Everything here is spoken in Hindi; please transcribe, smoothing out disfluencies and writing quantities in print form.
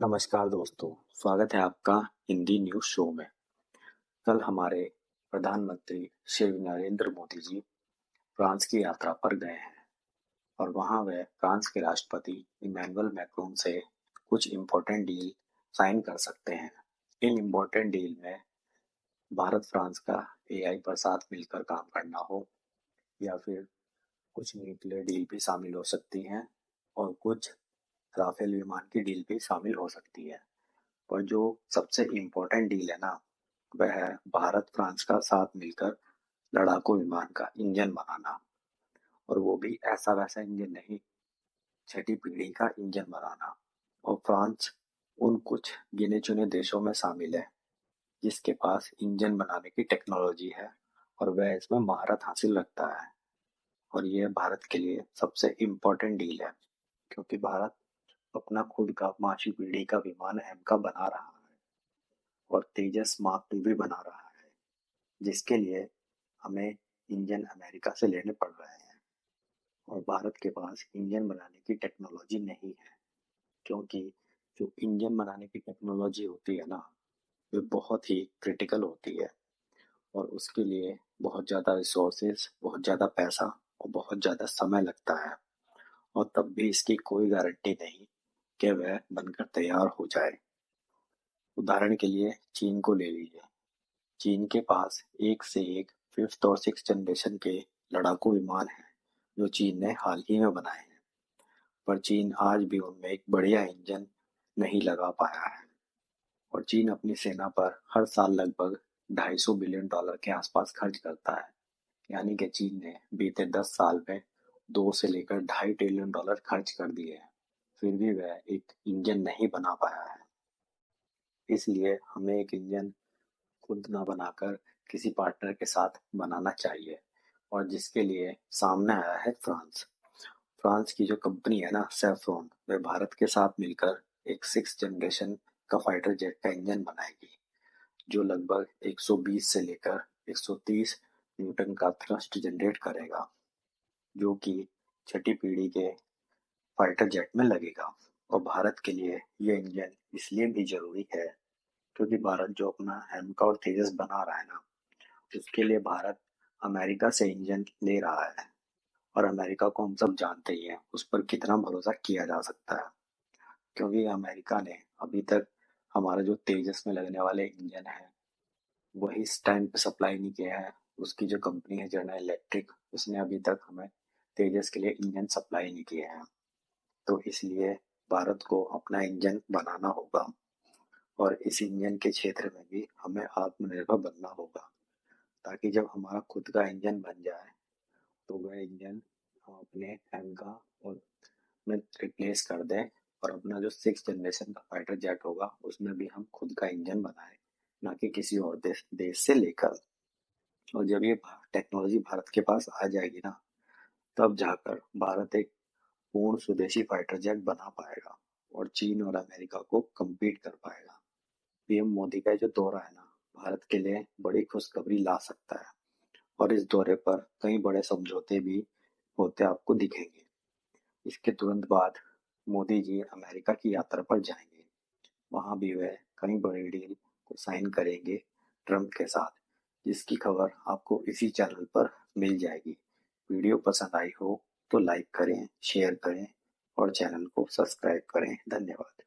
नमस्कार दोस्तों, स्वागत है आपका हिंदी न्यूज़ शो में। कल हमारे प्रधानमंत्री श्री नरेंद्र मोदी जी फ्रांस की यात्रा पर गए हैं और वहां वे फ्रांस के राष्ट्रपति इमैनुअल मैक्रोन से कुछ इम्पोर्टेंट डील साइन कर सकते हैं। इन इम्पोर्टेंट डील में भारत फ्रांस का एआई पर साथ मिलकर काम करना हो या फिर कुछ न्यूक्लियर डील भी शामिल हो सकती हैं और कुछ राफेल विमान की डील भी शामिल हो सकती है। और जो सबसे इम्पोर्टेंट डील है ना, वह है भारत फ्रांस का साथ मिलकर लड़ाकू विमान का इंजन बनाना। और वो भी ऐसा वैसा इंजन नहीं, छठी पीढ़ी का इंजन बनाना। और फ्रांस उन कुछ गिने चुने देशों में शामिल है जिसके पास इंजन बनाने की टेक्नोलॉजी है और वह इसमें महारत हासिल रखता है। और यह भारत के लिए सबसे इम्पोर्टेंट डील है क्योंकि भारत अपना खुद का पांचवी पीढ़ी का विमान एमका बना रहा है और तेजस मार्क टू भी बना रहा है, जिसके लिए हमें इंजन अमेरिका से लेने पड़ रहे हैं। और भारत के पास इंजन बनाने की टेक्नोलॉजी नहीं है क्योंकि जो इंजन बनाने की टेक्नोलॉजी होती है ना, वे बहुत ही क्रिटिकल होती है और उसके लिए बहुत ज़्यादा रिसोर्सेज, बहुत ज़्यादा पैसा और बहुत ज़्यादा समय लगता है। और तब भी इसकी कोई गारंटी नहीं कि वह बनकर तैयार हो जाए। उदाहरण के लिए चीन को ले लीजिए। चीन के पास एक से एक फिफ्थ और सिक्स जनरेशन के लड़ाकू विमान हैं जो चीन ने हाल ही में बनाए हैं, पर चीन आज भी उनमें एक बढ़िया इंजन नहीं लगा पाया है। और चीन अपनी सेना पर हर साल लगभग $250 बिलियन के आसपास खर्च करता है। यानी कि चीन ने बीते 10 साल में 2 से लेकर $2.5 ट्रिलियन खर्च कर दिए हैं, फिर भी वह एक इंजन नहीं बना पाया है। इसलिए हमें एक इंजन खुद ना बनाकर किसी पार्टनर के साथ बनाना चाहिए और जिसके लिए सामने आया है फ्रांस। फ्रांस की जो कंपनी है ना, सैफ्रॉन, वह भारत के साथ मिलकर एक सिक्स जनरेशन का फाइटर जेट का इंजन बनाएगी जो लगभग 120 से लेकर 130 न्यूटन का थ्रस्ट जनरेट करेगा, जो कि छठी पीढ़ी के फाइटर जेट में लगेगा। और भारत के लिए यह इंजन इसलिए भी जरूरी है क्योंकि भारत जो अपना हेमका और तेजस बना रहा है ना, उसके लिए भारत अमेरिका से इंजन ले रहा है। और अमेरिका को हम सब जानते ही हैं उस पर कितना भरोसा किया जा सकता है, क्योंकि अमेरिका ने अभी तक हमारा जो तेजस में लगने वाले इंजन है वही इस टाइम पे सप्लाई नहीं किया है। उसकी जो कंपनी है जनरल इलेक्ट्रिक, उसने अभी तक हमें तेजस के लिए इंजन सप्लाई नहीं किए हैं। तो इसलिए भारत को अपना इंजन बनाना होगा और इस इंजन के क्षेत्र में भी हमें आत्मनिर्भर बनना होगा, ताकि जब हमारा खुद का इंजन बन जाए तो वह इंजन हम अपने एमका और में रिप्लेस कर दें और अपना जो सिक्स जनरेशन का फाइटर जेट होगा उसमें भी हम खुद का इंजन बनाएं, ना कि किसी और देश से लेकर। और जब ये टेक्नोलॉजी भारत के पास आ जाएगी ना, तब जाकर भारत एक पूर्ण स्वदेशी फाइटर जेट बना पाएगा और चीन और अमेरिका को कम्पीट कर पाएगा। पीएम मोदी का जो दौरा है ना, भारत के लिए बड़ी खुशखबरी ला सकता है और इस दौरे पर कई बड़े समझौते भी होते आपको दिखेंगे। इसके तुरंत बाद मोदी जी अमेरिका की यात्रा पर जाएंगे। वहां भी वह कई बड़ी डील को साइन करेंगे ट्रम्प के साथ, जिसकी खबर आपको इसी चैनल पर मिल जाएगी। वीडियो पसंद आई हो तो लाइक करें, शेयर करें और चैनल को सब्सक्राइब करें। धन्यवाद।